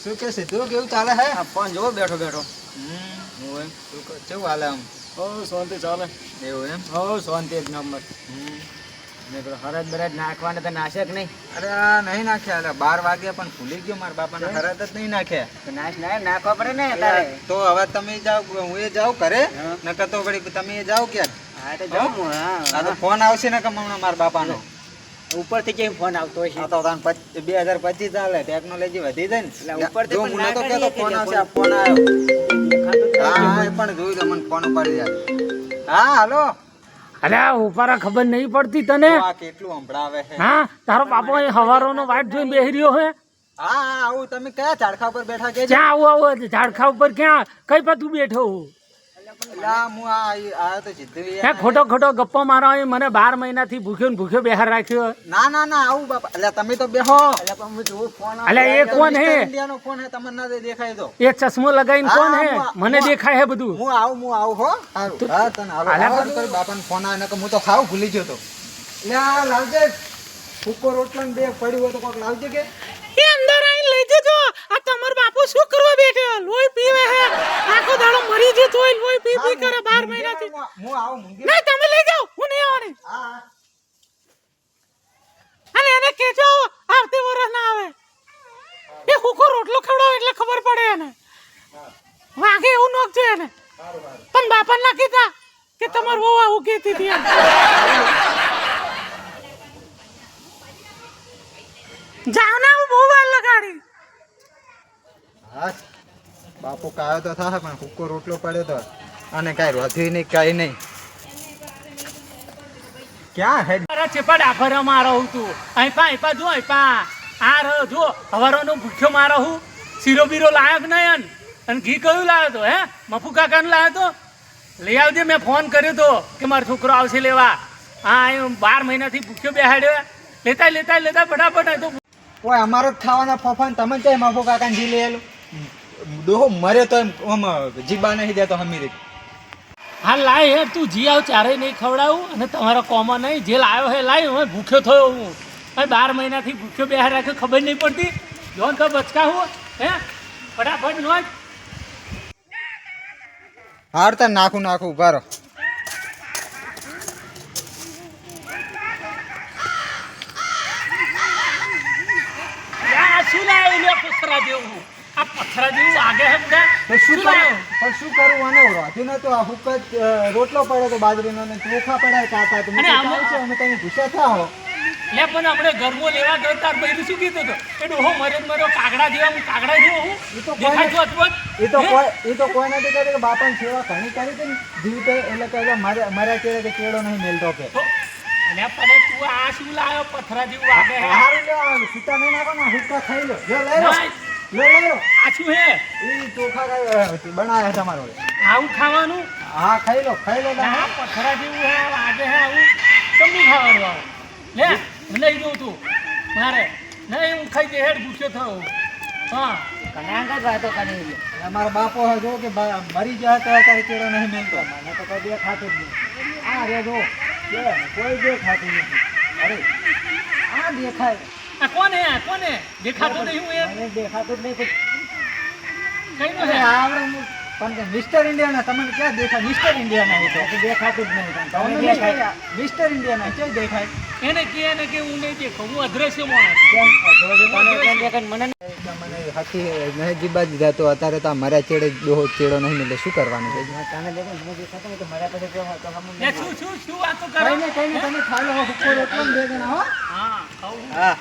શું કે સીધું કેવું ચાલે હે? આ ફોન જોવો બેઠો બેઠો. ઓય કેવું હાલે આમ? શાંતિ ચાલે. એવું એમ? શાંતિ એક નંબર. ને પેલો હરદ બરદ નાખવાને તો નાશે કે નહીં? અરે આ નહીં નાખ્યા, એટલે 12 વાગ્યા પણ ભૂલી ગયો મારા બાપાને હરદ જ નહીં નાખ્યા. તો નાખવા પડે ને તારે. તો હવે તમે જાઓ, હું એ જાઉં ઘરે, નકર તો વળી તમે એ જાઓ ક્યાં? હા તો જાઉં હું. આ તો ફોન આવશે ને હમણાં મારા બાપાનો. ઉપરથી કેમ ફોન આવતો હોય છે? આ તો 2025 ચાલે, ટેકનોલોજી વધી જાય ને એટલે ઉપરથી જો પણ હું નતો ના કહેતો કરીએ ફોન કે આવશે, આ ફોન આવ્યો. હા એ પણ જોયું તો મને ફોન ઉપાડી જાય. હા હાલો. અરે ઉપારા ખબર નહીં પડતી તને? આ કેટલું સંભળાવે છે. હા તારો બાપો અહીં હવારોનો વાટ જોઈને બેહી રહ્યો હે. હા હા આવું. તમે કયા ઝાડખા પર બેઠા કે? ક્યાં આવું ઝાડખા ઉપર ક્યાં કઈ પર તું બેઠો? હું આયો તો સીધું હે ખોટો ખોટો ગપ્પો મારો અહીં મને 12 મહિનાથી ભૂખ્યો ને ભૂખ્યો બેહાર રાખ્યો. ના ના ના આવું બાપા. એટલે તમે તો બેહો. એટલે પણ હું જોઉં ફોન અલે એ કોણ હે? ઇન્ડિયાનો ફોન હે, તમને ના દેખાય તો. એ ચશ્મો લગાવીને કોણ હે? મને દેખાય હે બધું. હું આવું હો. સારું હા તને હાલો કરી બાપાને ફોન આવે ને હું તો ખાવ ભૂલી ગયો તો. લે આ લાવજે ફૂકો રોટલો ને બે પડ્યું હોય તો કોક લાવજે કે. એ અંદર આવીને લઈ જજો. આ તમાર બાપુ શું કરવા બેઠો? લોહી પીવે હે. આખો દાડો મરી જતો હોય લોહી પી પી કરે 12 મહિનાથી. હું આવું મૂંગી. નહીં તમે લઈ જાઓ, હું નહીં આવવાની. હા અને એને કહેજો આવતી વરસ ના આવે. એ હુકો રોટલો ખવડાવો એટલે ખબર પડે એને. વાગે એવું નોખજો એને. પણ બાપા ના કીધા કે તમાર વહુ આવું કહેતી હતી એમ. જાવ ને હું બહુ વાર લગાડી. હા બાપુ કાયો તો થાય પણ ફૂકો રોટલો પડ્યો તો અને કાંઈ રોધ્યું નહીં કાંઈ નહીં. ક્યાં હે? અરે ચેપા ડાફર મારો હું તું અહીં જો અહીં આ રહ્યો જો હવારોનો ભૂખ્યો મારો હું. શીરો બીરો લાયો કે નહીં? અને ઘી કયું લાવ્યો તો? હે મફુ કાકાનું લાવ્યો તો? લઈ આવજે. મેં ફોન કર્યો તો કે મારો છોકરો આવશે લેવા. હા અહીં 12 મહિનાથી ભૂખ્યો બેહાડ્યો. લેતા ફટાફટ. તો ઓય અમારો જ ખાવાના ફફા ને તમે ક્યાં માફો કાકાને જી લેલું ડોહો મરે તો એમ જીબા નહીં દેતો હમી રીત. હા લાય હે તું જી આવ ચારેય નહીં ખવડાવું અને તમારો કોમન નહીં જે લાવ્યો હે લાય. હું ભૂખ્યો થયો હું. હવે 12 મહિનાથી ભૂખ્યો બેહાર રાખ્યો ખબર નહીં પડતી. જોન તો બચકા હું હે ફટાફટ નો. હારતા નાખું ઉભા રહો. શું લાવ્યો લે પથરા જેવું? આ પથરા જેવું વાગે હે બધા. તો શું કરું આને રોધ્યું નતું. આ હુક જ રોટલો પડ્યો તો બાજરીનો ને ચોખા પડ્યા કાતા તો અને આમાં છે અમે તમે ગુસ્સા થાઓ. લે પણ આપણે ગરમો લેવા ગયો તાર ભાઈ શું કીધું તો એ ડોહો મર્યો કાગડા જેવા. હું કાગડા જેવો હું દેખાય છું અતવત. એ તો કોઈ નથી કહેતો કે બાપાની સેવા ઘણી કરી હતી ને જીવતે એટલે કે મારા કેળો નહીં મેલતો કે. અને પણ તું આ શું લાવ્યો પથરા જેવું વાગે હે? હારું લ્યો સીતા નહીં નાખો ને હુક્કા ખાઈ લો. જો લઈ લો. આ શું હે? એ ચોખા બનાવ્યા તમારો. આવું ખાવાનું? હા ખાઈ લો આ પથરા જેવું હે વાગે હે. આવું તમને ખાવાનું આવું લે લઈ દઉં તું મારે નહીં. હું ખાઈ દે હેડ ભૂખ્યો થયો. હા કનાંગા જ વાતો કરી. અમારા બાપો જો કે મરી જાય તો અત્યારે કેળો નહીં મેલતો. મને તો કઈ દેખાતું જ નહીં. આ રે જો કોઈ દેખાતું નથી. અરે આ દેખાય. આ કોને દેખાતું નહીં? હું એમ મને દેખાતું જ નહીં. કઈ નો હે? આવડે પણ મિસ્ટર ઇન્ડિયાના તમને ક્યાં દેખાય? મિસ્ટર ઇન્ડિયાના તો દેખાતું જ નહીં. તમને દેખાય મિસ્ટર ઇન્ડિયાના ક્યાં દેખાય? એને કે હું નહીં દેખું. હું અદ્રશ્ય માણસ. મને મને હાથી નહીં જીબા દીધા તો અત્યારે તો મારા ચેડો નહીં મિલે. શું કરવાનું છે? તને દેખો મને દેખાતો નહીં તો મારા પાસે તો શું વાતો કરે? કઈ નહીં તમે ખાઈ લો. હુક્કો રોટલો ને બે જણા હો. હા ખાવું. હા